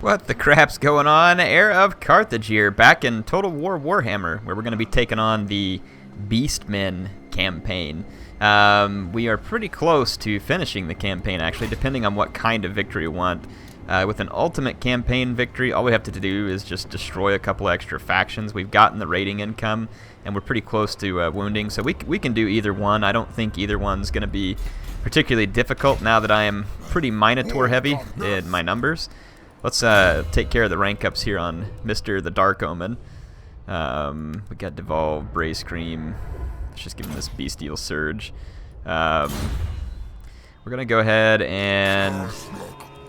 What the crap's going on? HeirofCarthage here, back in Total War Warhammer, where we're going to be taking on the Beastmen campaign. We are pretty close to finishing the campaign, actually, depending on what kind of victory we want. With an ultimate campaign victory, all we have to do is just destroy a couple extra factions. We've gotten the raiding income, and we're pretty close to wounding, so we can do either one. I don't think either one's going to be particularly difficult now that I am pretty Minotaur heavy in my numbers. Let's take care of the rank ups here on Mr. the Dark Omen. We got Devolve, Brace Cream. Let's just give him this bestial surge. We're gonna go ahead and...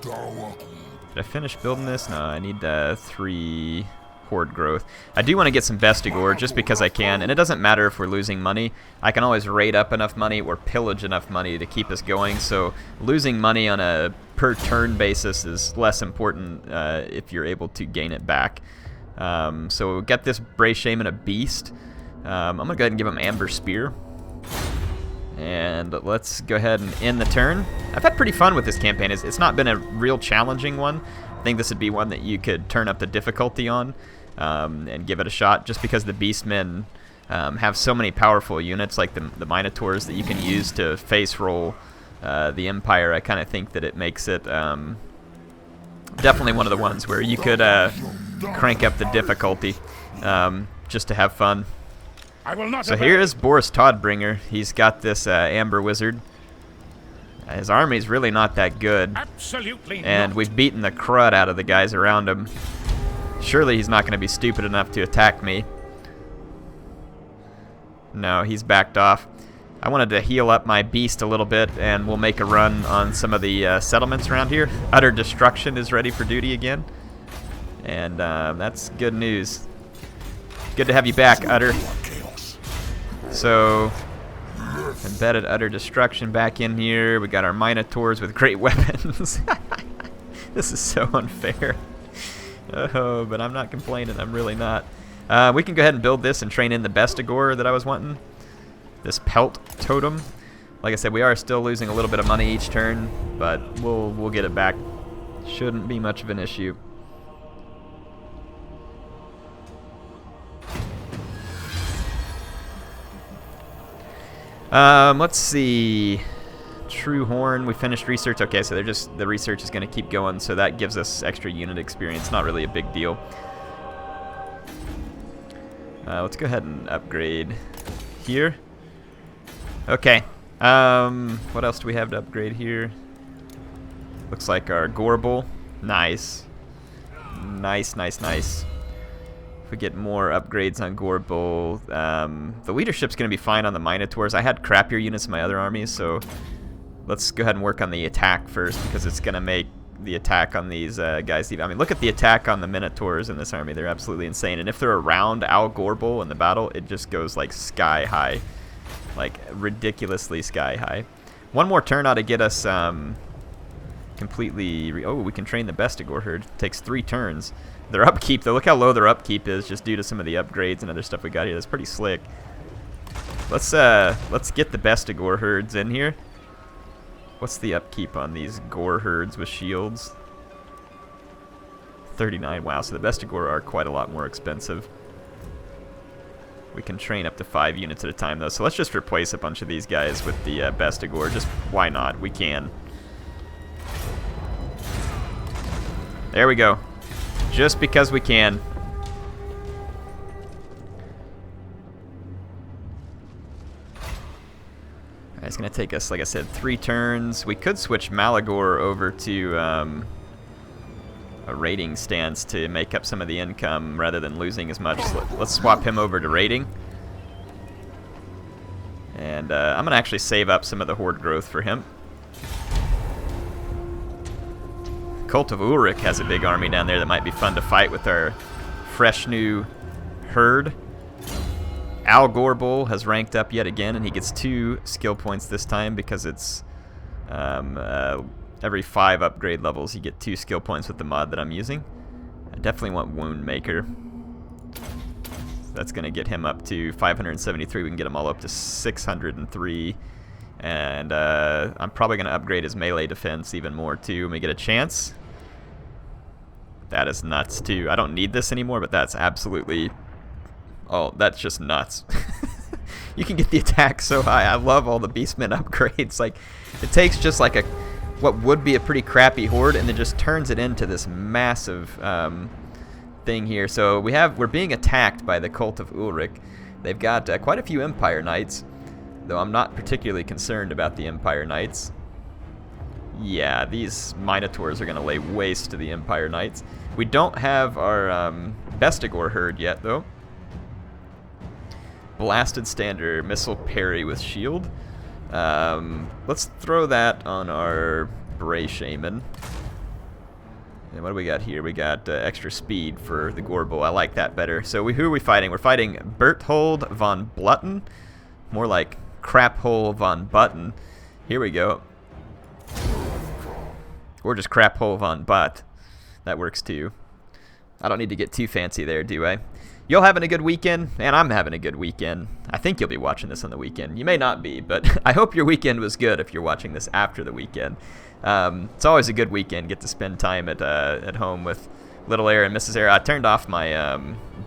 Did I finish building this? No, I need 3 horde growth. I do want to get some Vestigore just because I can, and it doesn't matter if we're losing money. I can always raid up enough money or pillage enough money to keep us going, so losing money on a per turn basis is less important if you're able to gain it back. So we'll get this Brace Shaman a beast. I'm going to go ahead and give him Amber Spear. And let's go ahead and end the turn. I've had pretty fun with this campaign. It's not been a real challenging one. I think this would be one that you could turn up the difficulty on and give it a shot, just because the Beastmen have so many powerful units like the Minotaurs that you can use to face roll the Empire. I kind of think that it makes it definitely one of the ones where you could crank up the difficulty just to have fun. So here's Boris Todbringer. He's got this Amber Wizard. His army's really not that good. Absolutely and not. We've beaten the crud out of the guys around him. Surely he's not going to be stupid enough to attack me. No, he's backed off. I wanted to heal up my beast a little bit, and we'll make a run on some of the settlements around here. Utter Destruction is ready for duty again. And that's good news. Good to have you back, Utter. So, embedded Utter Destruction back in here. We got our Minotaurs with great weapons. This is so unfair. Oh, but I'm not complaining. I'm really not. We can go ahead and build this and train in the Vestigore that I was wanting. This Pelt Totem. Like I said, we are still losing a little bit of money each turn, but we'll get it back. Shouldn't be much of an issue. Let's see. True Horn, we finished research. Okay, so the research is going to keep going, so that gives us extra unit experience. Not really a big deal. Let's go ahead and upgrade here. Okay. What else do we have to upgrade here? Looks like our Gorbel. Nice. Nice, nice, nice. If we get more upgrades on Gorbel, the leadership's going to be fine on the Minotaurs. I had crappier units in my other armies, so let's go ahead and work on the attack first, because it's going to make the attack on these guys. I mean, look at the attack on the Minotaurs in this army. They're absolutely insane. And if they're around Al Gorbel in the battle, it just goes like sky high. Like ridiculously sky high. One more turn ought to get us completely... oh, we can train the Vestigore herd. Takes 3 turns. Their upkeep, though, look how low their upkeep is just due to some of the upgrades and other stuff we got here. That's pretty slick. Let's get the Vestigore herds in here. What's the upkeep on these Gore herds with shields? 39. Wow, so the Vestigore are quite a lot more expensive. We can train up to 5 units at a time, though. So let's just replace a bunch of these guys with the Vestigore. Just why not? We can. There we go. Just because we can. Alright, it's going to take us, like I said, 3 turns. We could switch Malagor over to a raiding stance to make up some of the income rather than losing as much. So let's swap him over to raiding. And I'm going to actually save up some of the horde growth for him. Cult of Ulric has a big army down there that might be fun to fight with our fresh new herd. Al Gorbel has ranked up yet again, and he gets 2 skill points this time because it's every 5 upgrade levels you get 2 skill points with the mod that I'm using. I definitely want Wound Maker. That's going to get him up to 573. We can get him all up to 603. And I'm probably going to upgrade his melee defense even more too when we get a chance. That is nuts, too. I don't need this anymore, but that's absolutely... Oh, that's just nuts. You can get the attack so high. I love all the Beastmen upgrades. Like, it takes just like what would be a pretty crappy horde and then just turns it into this massive thing here. So we're being attacked by the Cult of Ulric. They've got quite a few Empire Knights, though I'm not particularly concerned about the Empire Knights. Yeah, these Minotaurs are going to lay waste to the Empire Knights. We don't have our Bestial herd yet, though. Blasted Standard, Missile Parry with Shield. Let's throw that on our Bray Shaman. And what do we got here? We got extra speed for the Gorbel. I like that better. So who are we fighting? We're fighting Berthold von Blutten. More like Craphole von Button. Here we go. Or just Craphole von Butt. That works too. I don't need to get too fancy there, do I? Y'all having a good weekend? And I'm having a good weekend. I think you'll be watching this on the weekend. You may not be, but I hope your weekend was good if you're watching this after the weekend. It's always a good weekend. Get to spend time at home with Little Air and Mrs. Air. I turned off my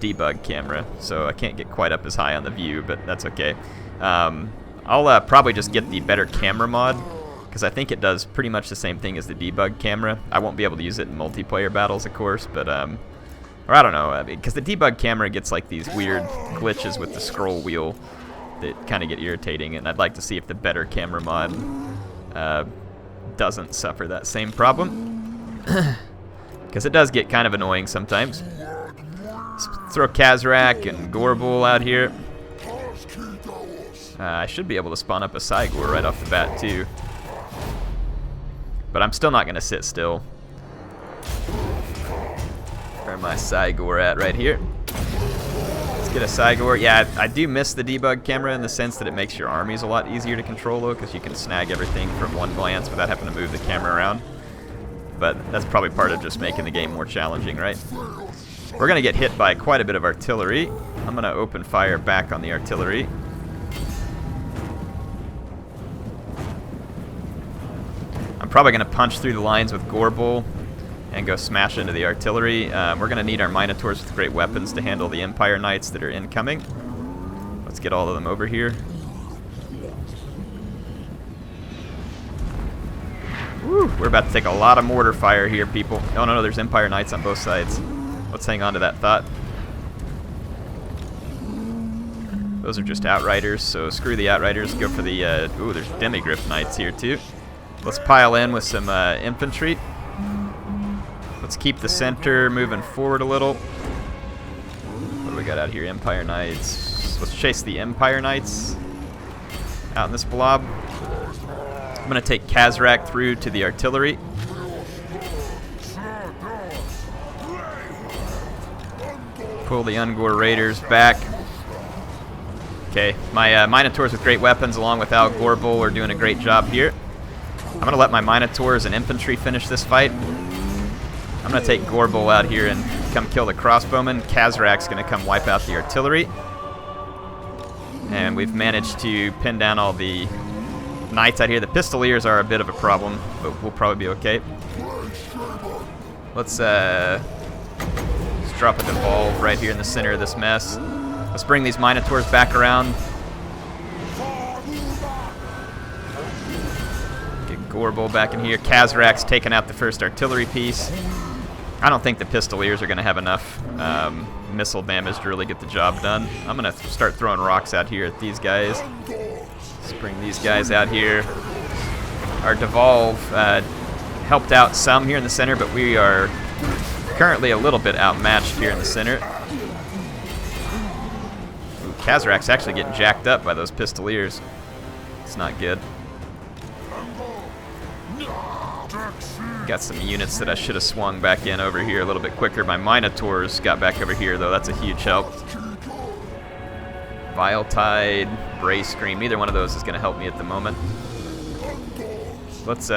debug camera, so I can't get quite up as high on the view, but that's okay. I'll probably just get the better camera mod, because I think it does pretty much the same thing as the debug camera. I won't be able to use it in multiplayer battles, of course, but or I don't know, because the debug camera gets like these weird glitches with the scroll wheel that kind of get irritating, and I'd like to see if the better camera mod doesn't suffer that same problem, because it does get kind of annoying sometimes. Let's throw Khazrak and Gorbel out here. I should be able to spawn up a Cygor right off the bat too. But I'm still not going to sit still. Where my Cygor at? Right here. Let's get a Cygor. Yeah, I do miss the debug camera in the sense that it makes your armies a lot easier to control, though, because you can snag everything from one glance without having to move the camera around. But that's probably part of just making the game more challenging, right? We're going to get hit by quite a bit of artillery. I'm going to open fire back on the artillery. I'm probably going to punch through the lines with Gorbel and go smash into the artillery. We're going to need our Minotaurs with great weapons to handle the Empire Knights that are incoming. Let's get all of them over here. Woo, we're about to take a lot of mortar fire here, people. Oh, no, there's Empire Knights on both sides. Let's hang on to that thought. Those are just Outriders, so screw the Outriders. Go for the... ooh, there's Demigryph Knights here, too. Let's pile in with some infantry. Let's keep the center moving forward a little. What do we got out here? Empire Knights. Let's chase the Empire Knights out in this blob. I'm going to take Khazrak through to the artillery. Pull the Ungor Raiders back. Okay, my Minotaurs with great weapons along with Al Gorbel are doing a great job here. I'm going to let my Minotaurs and infantry finish this fight. I'm going to take Gorbel out here and come kill the crossbowmen. Khazrak's going to come wipe out the artillery. And we've managed to pin down all the knights out here. The Pistoliers are a bit of a problem, but we'll probably be okay. Let's drop a Devolve right here in the center of this mess. Let's bring these Minotaurs back around. Gorbel back in here. Khazrak's taking out the first artillery piece. I don't think the Pistoliers are going to have enough missile damage to really get the job done. I'm going to start throwing rocks out here at these guys. Let's bring these guys out here. Our Devolve helped out some here in the center, but we are currently a little bit outmatched here in the center. Ooh, Khazrak's actually getting jacked up by those Pistoliers. It's not good. Got some units that I should have swung back in over here a little bit quicker. My Minotaurs got back over here, though. That's a huge help. Vile Tide, Bray Scream. Neither one of those is going to help me at the moment. Let's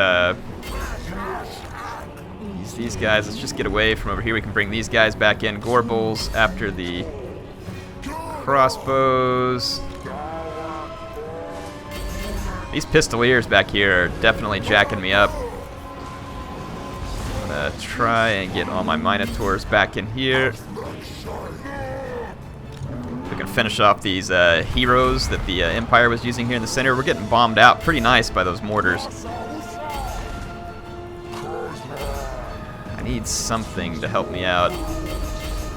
use these guys. Let's just get away from over here. We can bring these guys back in. Gorbels after the crossbows. These Pistoliers back here are definitely jacking me up. try and get all my Minotaurs back in here. We can finish off these heroes that the Empire was using here in the center. We're getting bombed out pretty nice by those mortars. I need something to help me out.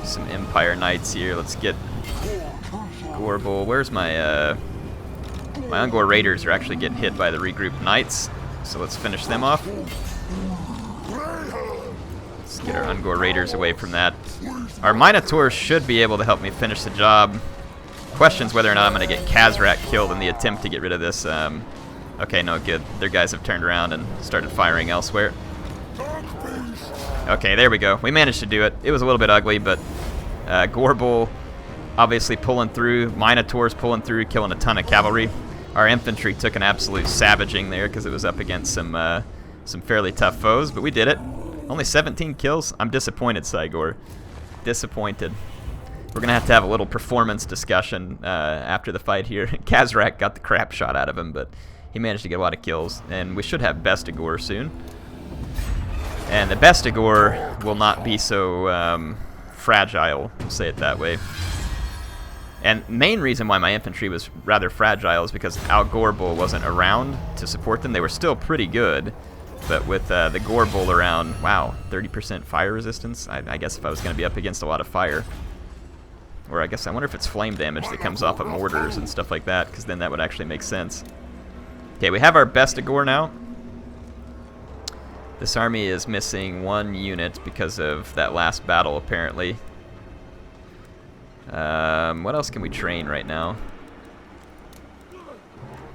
Some Empire Knights here. Let's get Gorbel. Where's my my Ungor Raiders are actually getting hit by the regrouped Knights, so let's finish them off. Let's get our Ungor Raiders away from that. Our Minotaurs should be able to help me finish the job. Questions whether or not I'm going to get Khazrak killed in the attempt to get rid of this. Okay, no, good. Their guys have turned around and started firing elsewhere. Okay, there we go. We managed to do it. It was a little bit ugly, but Gorbel obviously pulling through, Minotaurs pulling through, killing a ton of cavalry. Our infantry took an absolute savaging there because it was up against some fairly tough foes, but we did it. Only 17 kills. I'm disappointed, Cygor. Disappointed. We're going to have a little performance discussion after the fight here. Khazrak got the crap shot out of him, but he managed to get a lot of kills, and we should have Bestigor soon. And the Bestigor will not be so fragile, we'll say it that way. And main reason why my infantry was rather fragile is because Al Gorbel wasn't around to support them. They were still pretty good, but with the Gorbel around, wow, 30% fire resistance? I guess if I was going to be up against a lot of fire. Or I guess I wonder if it's flame damage that comes off of mortars and stuff like that, because then that would actually make sense. Okay, we have our Bestigor now. This army is missing 1 unit because of that last battle, apparently. What else can we train right now?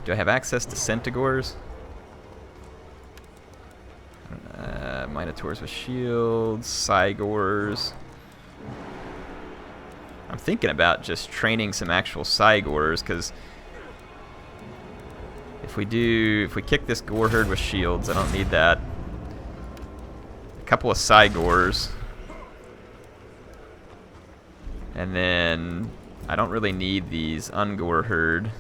Do I have access to Centaurs? Minotaurs with shields, Cygors. I'm thinking about just training some actual Cygors, because if we kick this Warherd with shields, I don't need that. A couple of Cygors. And then I don't really need these Ungorherd.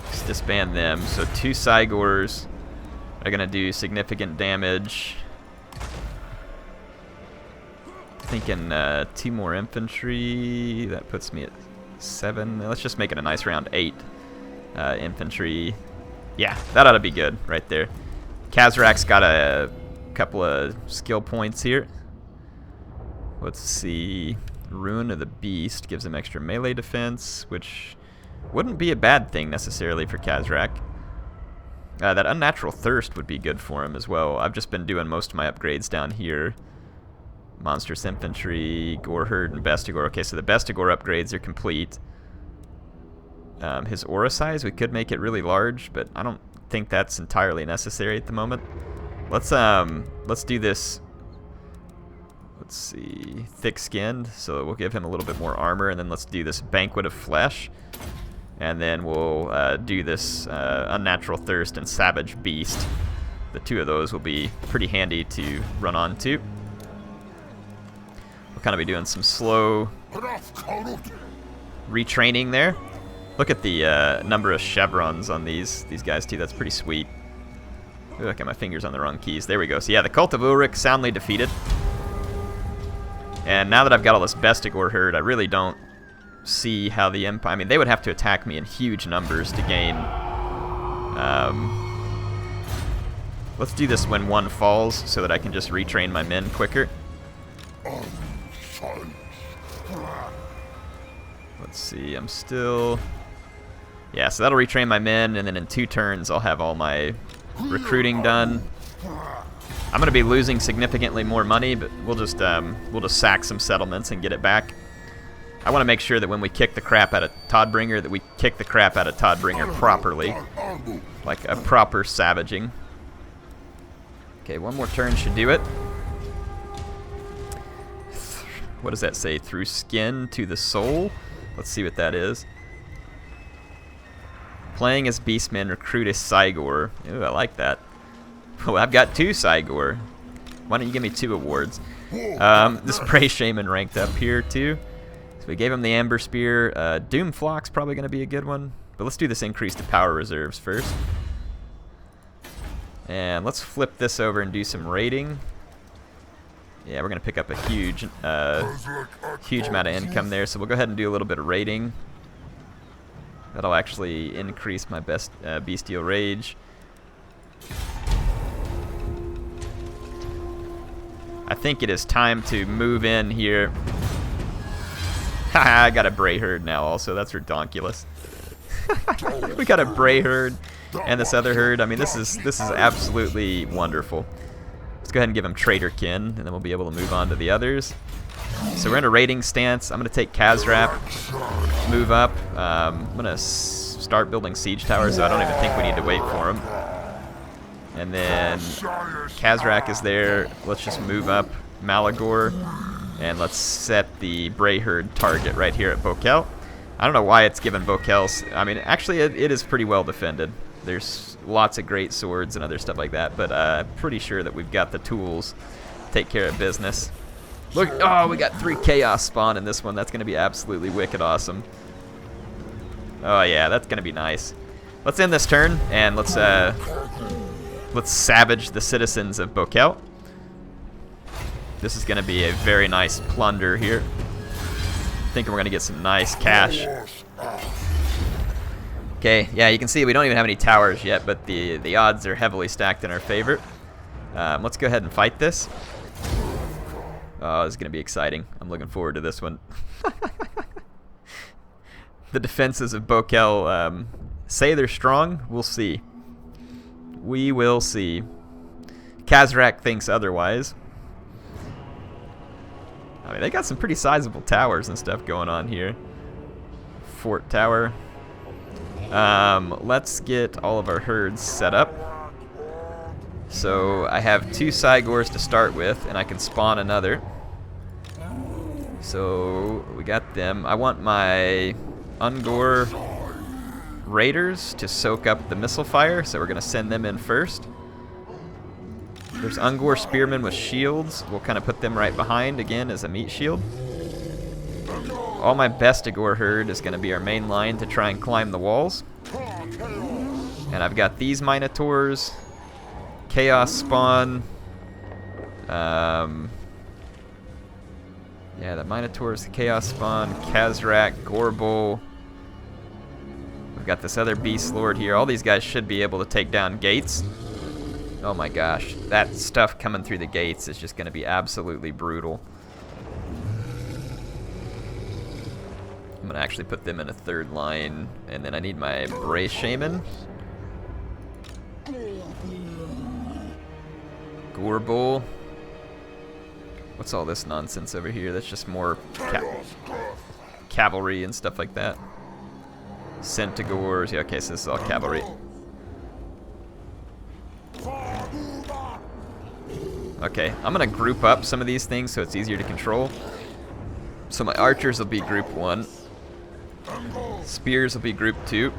Just disband them. So 2 Cygors are going to do significant damage. Thinking 2 more infantry. That puts me at 7. Let's just make it a nice round 8 infantry. Yeah, that ought to be good right there. Khazrak's got a couple of skill points here. Let's see. Ruin of the Beast gives him extra melee defense, which wouldn't be a bad thing necessarily for Khazrak. That Unnatural Thirst would be good for him as well. I've just been doing most of my upgrades down here. Monstrous Infantry, Goreherd, and Bestigor. Okay, so the Bestigor upgrades are complete. His aura size, we could make it really large, but I don't think that's entirely necessary at the moment. Let's do this. Let's see, thick-skinned, so we'll give him a little bit more armor, and then let's do this Banquet of Flesh, and then we'll do this Unnatural Thirst and Savage Beast. The 2 of those will be pretty handy to run onto. We'll kind of be doing some slow retraining there. Look at the number of chevrons on these guys too. That's pretty sweet. Ooh, I got my fingers on the wrong keys. There we go. So yeah, the Cult of Ulric soundly defeated. And now that I've got all this Bestigor herd, I really don't see how the Empire... I mean, they would have to attack me in huge numbers to gain... let's do this when 1 falls so that I can just retrain my men quicker. Let's see, I'm still... Yeah, so that'll retrain my men, and then in 2 turns I'll have all my recruiting done. I'm going to be losing significantly more money, but we'll just sack some settlements and get it back. I want to make sure that when we kick the crap out of Todbringer, that we kick the crap out of Todbringer properly. Like a proper savaging. Okay, 1 more turn should do it. What does that say? Through skin to the soul? Let's see what that is. Playing as Beastmen, recruit a Cygor. Ooh, I like that. Oh, I've got 2 Cygor. Why don't you give me 2 awards? This Prey Shaman ranked up here too. So we gave him the Amber Spear. Doomflock's probably going to be a good one. But let's do this increase to power reserves first. And let's flip this over and do some raiding. Yeah, we're going to pick up a huge amount of income there, so we'll go ahead and do a little bit of raiding. That'll actually increase my bestial rage. I think it is time to move in here. Haha, I got a Bray herd now also. That's redonkulous. We got a Bray herd and this other herd. I mean, this is absolutely wonderful. Let's go ahead and give him Traitor Kin, and then we'll be able to move on to the others. So we're in a raiding stance. I'm going to take Khazrak, move up. I'm going to start building siege towers, so I don't even think we need to wait for him. And then Khazrak is there. Let's just move up Malagor, and let's set the Bray herd target right here at Bokel. I don't know why it's given Bokel. I mean, actually, it is pretty well defended. There's lots of great swords and other stuff like that, but I'm pretty sure that we've got the tools to take care of business. Look, oh, we got 3 chaos spawn in this one. That's going to be absolutely wicked awesome. Oh yeah, that's going to be nice. Let's end this turn, and let's savage the citizens of Bokel. This is going to be a very nice plunder here. Thinking we're going to get some nice cash. Okay, yeah, you can see we don't even have any towers yet, but the odds are heavily stacked in our favor. Let's go ahead and fight this. Oh, this is going to be exciting. I'm looking forward to this one. The defenses of Bokel say they're strong. We'll see. We will see. Khazrak thinks otherwise. I mean, they got some pretty sizable towers and stuff going on here. Fort tower. Let's get all of our herds set up. So I have 2 Cygors to start with, and I can spawn another. So we got them. I want my Ungor Raiders to soak up the missile fire, so we're going to send them in first. There's Ungor Spearmen with shields. We'll kind of put them right behind again as a meat shield. All my Bestigor herd is going to be our main line to try and climb the walls. And I've got these Minotaurs, Chaos Spawn. Yeah, the Minotaurs, the Chaos Spawn, Khazrak, Gorbel. We've got this other Beastlord here. All these guys should be able to take down gates. Oh my gosh, that stuff coming through the gates is just going to be absolutely brutal. I'm going to actually put them in a 3rd line, and then I need my Bray Shaman. Gorbel. What's all this nonsense over here? That's just more cavalry and stuff like that. Centigors. Yeah, okay, so this is all cavalry. Okay, I'm going to group up some of these things so it's easier to control. So my archers will be group 1. Spears will be group 2.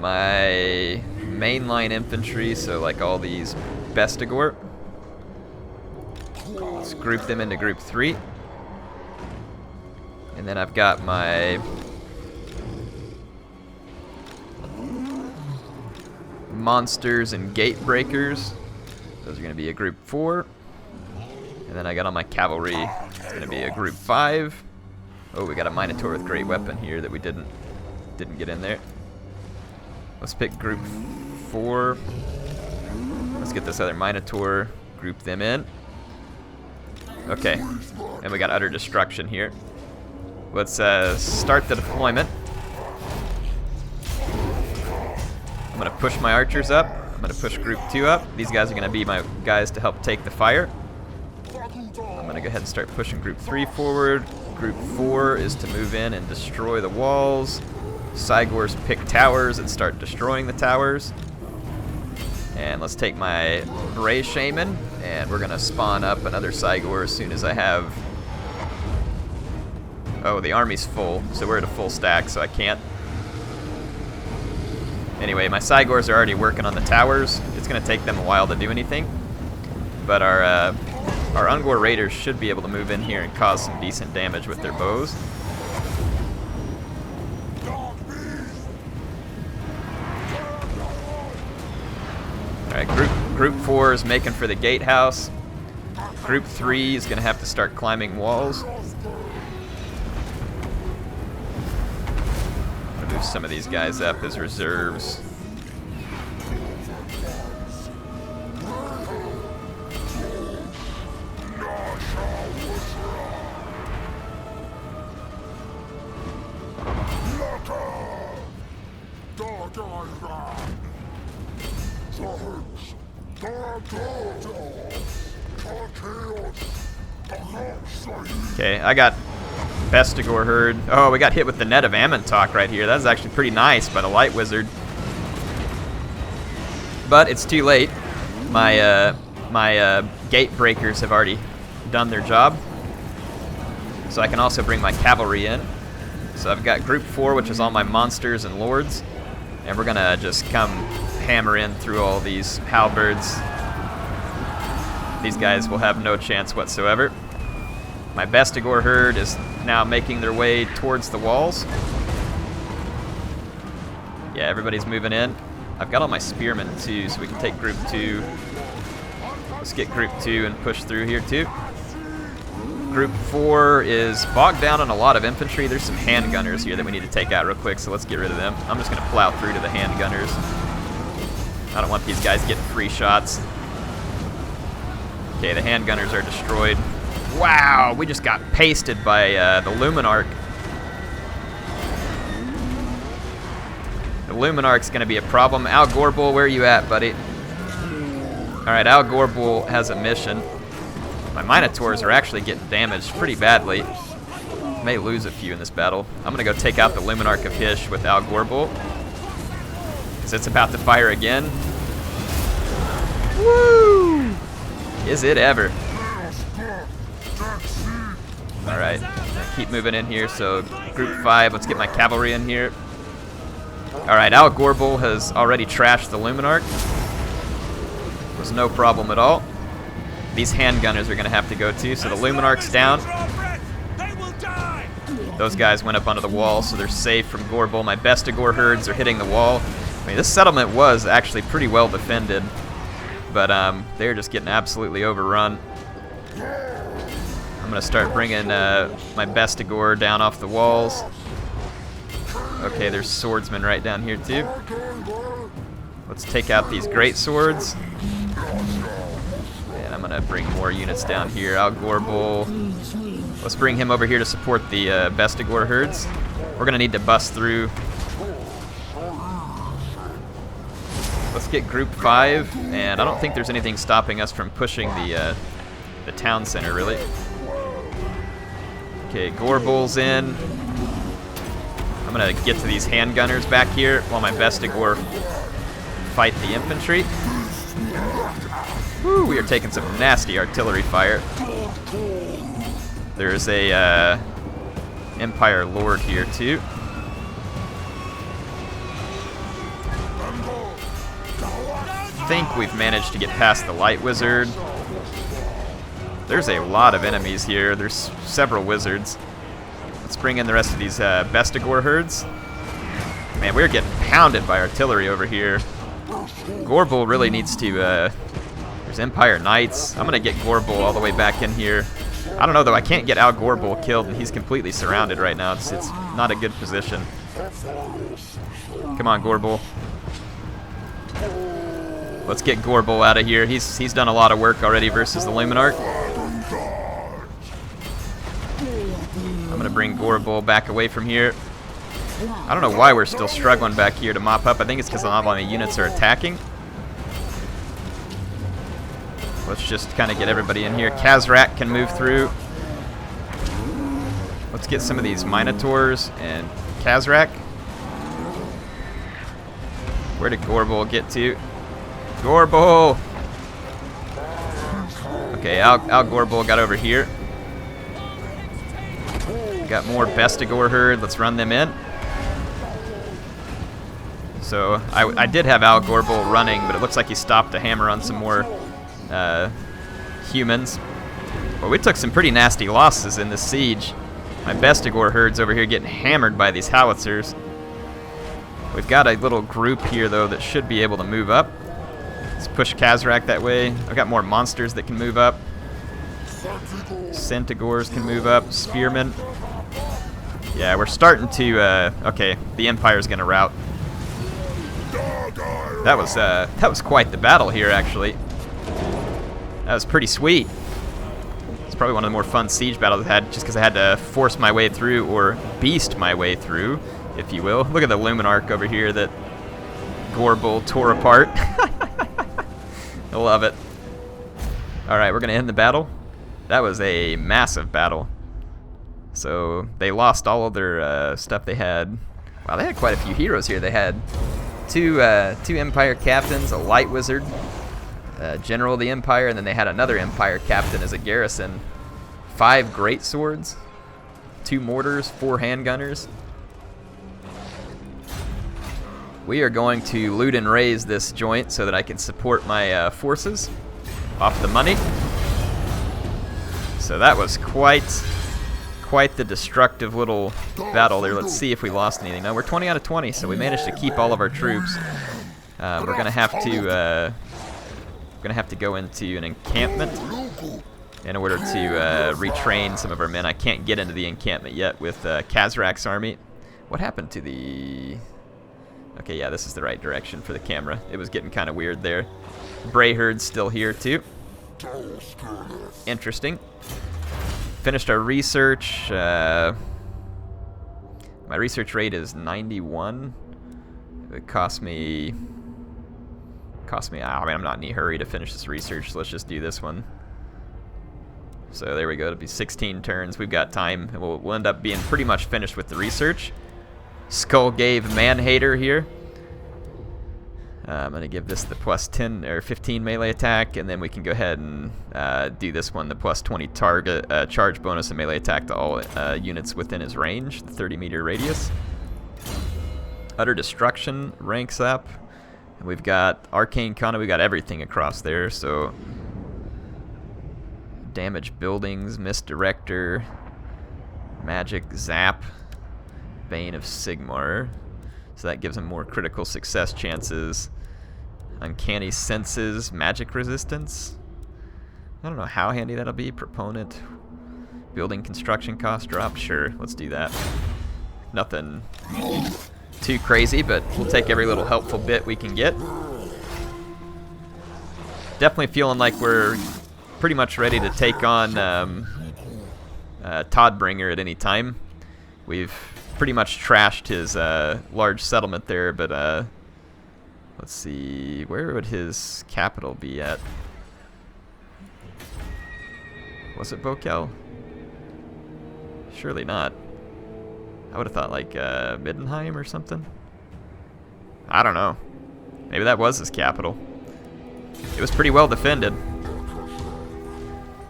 My mainline infantry, so like all these Bestigor, let's group them into group 3. And then I've got my monsters and gate breakers. Those are going to be a group 4. And then I got all my cavalry. It's going to be a group 5. Oh, we got a Minotaur with great weapon here that we didn't get in there. Let's pick group 4. Let's get this other Minotaur, group them in. Okay, and we got utter destruction here. Let's start the deployment. I'm going to push my archers up. I'm going to push group 2 up. These guys are going to be my guys to help take the fire. I'm going to go ahead and start pushing group 3 forward. Group 4 is to move in and destroy the walls. Cygors pick towers and start destroying the towers. And let's take my Bray Shaman, and we're going to spawn up another Cygor as soon as I have... Oh, the army's full, so we're at a full stack, so I can't. Anyway, my Cygors are already working on the towers. It's going to take them a while to do anything. But our Ungor Raiders should be able to move in here and cause some decent damage with their bows. Group 4 is making for the gatehouse. Group 3 is going to have to start climbing walls. I'll move some of these guys up as reserves. Okay, I got Bestigor Herd. Oh, we got hit with the net of Amantok right here. That was actually pretty nice by the Light Wizard. But it's too late. My gate breakers have already done their job. So I can also bring my cavalry in. So I've got Group 4, which is all my monsters and lords. And we're going to just come hammer in through all these halberds. These guys will have no chance whatsoever. My Bestigor herd is now making their way towards the walls. Yeah, everybody's moving in. I've got all my spearmen too, so we can take Group 2. Let's get Group 2 and push through here too. Group 4 is bogged down on a lot of infantry. There's some handgunners here that we need to take out real quick, so let's get rid of them. I'm just going to plow through to the handgunners. I don't want these guys getting free shots. Okay, the handgunners are destroyed. Wow, we just got pasted by the Luminarch. The Luminarch's going to be a problem. Al Gorbul, where are you at, buddy? Alright, Al Gorbul has a mission. My Minotaurs are actually getting damaged pretty badly. May lose a few in this battle. I'm going to go take out the Luminarch of Hysh with Al Gorbul, because it's about to fire again. Woo! Is it ever? Alright, keep moving in here. So Group 5, let's get my cavalry in here. Alright, Al Gorbul has already trashed the Luminarch. Was no problem at all. These handgunners are going to have to go too. So the Luminarch's down. Those guys went up onto the wall, so they're safe from Gorbul. My Bestigor herds are hitting the wall. I mean, this settlement was actually pretty well defended, but they're just getting absolutely overrun. I'm going to start bringing my Bestigor down off the walls. Okay, there's swordsmen right down here too. Let's take out these great swords. And I'm going to bring more units down here. Al Gorbul. Let's bring him over here to support the Bestigor herds. We're going to need to bust through. Let's get Group 5, and I don't think there's anything stopping us from pushing the town center, really. Okay, Gorbul's in. I'm going to get to these handgunners back here while my Bestigor fight the infantry. Woo, we are taking some nasty artillery fire. There's a Empire Lord here too. I think we've managed to get past the Light Wizard. There's a lot of enemies here. There's several wizards. Let's bring in the rest of these Bestigor herds. Man, we're getting pounded by artillery over here. Gorbul really needs to... there's Empire Knights. I'm going to get Gorbul all the way back in here. I don't know, though. I can't get Al Gorbul killed, and he's completely surrounded right now. It's not a good position. Come on, Gorbul. Let's get Gorbul out of here. He's done a lot of work already versus the Luminarch. I'm going to bring Gorbul back away from here. I don't know why we're still struggling back here to mop up. I think it's because not all my units are attacking. Let's just kind of get everybody in here. Khazrak can move through. Let's get some of these Minotaurs and Khazrak. Where did Gorbul get to? Gorbul! Okay, Al Gorbul got over here. Got more Bestigor herd. Let's run them in. So I did have Al Gorbul running, but it looks like he stopped to hammer on some more humans. Well, we took some pretty nasty losses in this siege. My Bestigor herd's over here getting hammered by these howitzers. We've got a little group here, though, that should be able to move up. Let's push Kazrak that way. I've got more monsters that can move up. Centigores can move up. Spearmen. Yeah, we're starting to. Okay, the Empire's gonna rout. That was quite the battle here, actually. That was pretty sweet. It's probably one of the more fun siege battles I've had, just because I had to force my way through, or beast my way through, if you will. Look at the Luminarch over here that Gorbull tore apart. I love it. Alright, we're going to end the battle. That was a massive battle. So, they lost all of their stuff they had. Wow, they had quite a few heroes here. They had two Empire captains, a light wizard, general of the Empire, and then they had another Empire captain as a garrison. 5 great swords, 2 mortars, 4 handgunners. We are going to loot and raise this joint so that I can support my forces off the money. So that was quite the destructive little battle there. Let's see if we lost anything. No, we're 20 out of 20, so we managed to keep all of our troops. We're gonna have to go into an encampment in order to retrain some of our men. I can't get into the encampment yet with Kazrak's army. What happened to the... Okay, yeah, this is the right direction for the camera. It was getting kind of weird there. Warherds still here too. Interesting. Finished our research. My research rate is 91. It cost me. I mean, I'm not in any hurry to finish this research, so let's just do this one. So there we go. It'll be 16 turns. We've got time, and we'll end up being pretty much finished with the research. Skullgave Manhater here. I'm going to give this the plus 10 or 15 melee attack, and then we can go ahead and do this one, the plus 20 target charge bonus and melee attack to all units within his range, the 30-meter radius. Utter Destruction ranks up. And we've got Arcane Cunning, we've got everything across there, so damage buildings, Misdirector, Magic Zap, Bane of Sigmar. So that gives him more critical success chances. Uncanny Senses, Magic Resistance. I don't know how handy that'll be. Proponent. Building construction cost drop. Sure, let's do that. Nothing too crazy, but we'll take every little helpful bit we can get. Definitely feeling like we're pretty much ready to take on Todbringer at any time. We've pretty much trashed his large settlement there, but let's see, where would his capital be at? Was it Bokel? Surely not. I would have thought like Middenheim or something. I don't know. Maybe that was his capital. It was pretty well defended.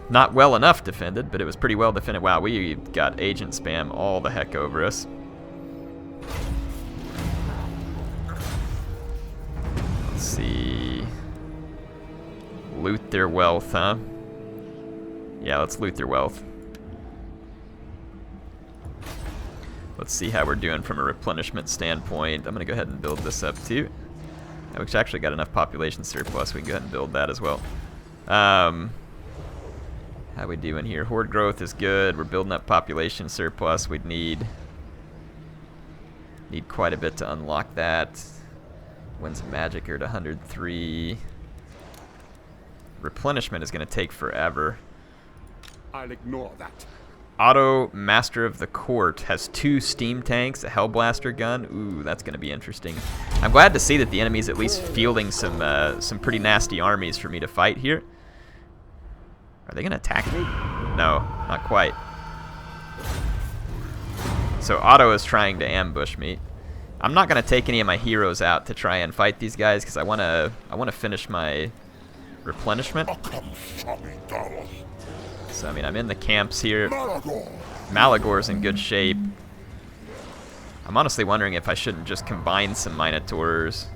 Not well enough defended, but it was pretty well defended. Wow, we got agent spam all the heck over us. Let's see. Loot their wealth, huh? Yeah, let's loot their wealth. Let's see how we're doing from a replenishment standpoint. I'm going to go ahead and build this up too. We've actually got enough population surplus. We can go ahead and build that as well. How we doing here? Horde growth is good. We're building up population surplus. We'd need quite a bit to unlock that. Winds of Magic are at 103. Replenishment is going to take forever. I'll ignore that. Otto, Master of the Court, has 2 steam tanks, a Hellblaster gun. Ooh, that's going to be interesting. I'm glad to see that the enemy's at least fielding some pretty nasty armies for me to fight here. Are they going to attack me? No, not quite. So Otto is trying to ambush me. I'm not going to take any of my heroes out to try and fight these guys because I want to finish my replenishment. So, I mean, I'm in the camps here. Malagor's in good shape. I'm honestly wondering if I shouldn't just combine some Minotaurs.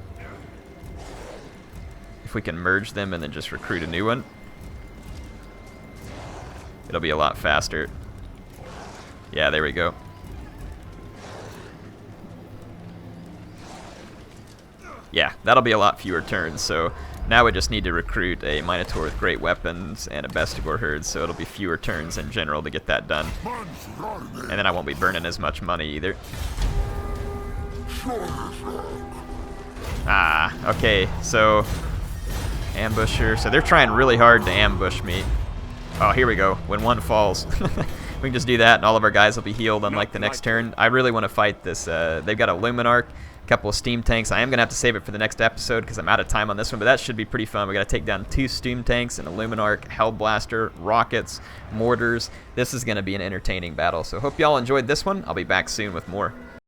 If we can merge them and then just recruit a new one. It'll be a lot faster. Yeah, there we go. Yeah, that'll be a lot fewer turns. So Now we just need to recruit a Minotaur with great weapons and a bestial herd, so it'll be fewer turns in general to get that done. And then I won't be burning as much money either. Ah, okay, so ambusher. So they're trying really hard to ambush me. Oh, here we go. When one falls. We can just do that, and all of our guys will be healed on like the next turn. I really want to fight this. They've got a Luminarch, a couple of steam tanks. I am going to have to save it for the next episode because I'm out of time on this one, but that should be pretty fun. We got to take down 2 steam tanks and a Luminarch, Hellblaster, rockets, mortars. This is going to be an entertaining battle, so hope y'all enjoyed this one. I'll be back soon with more.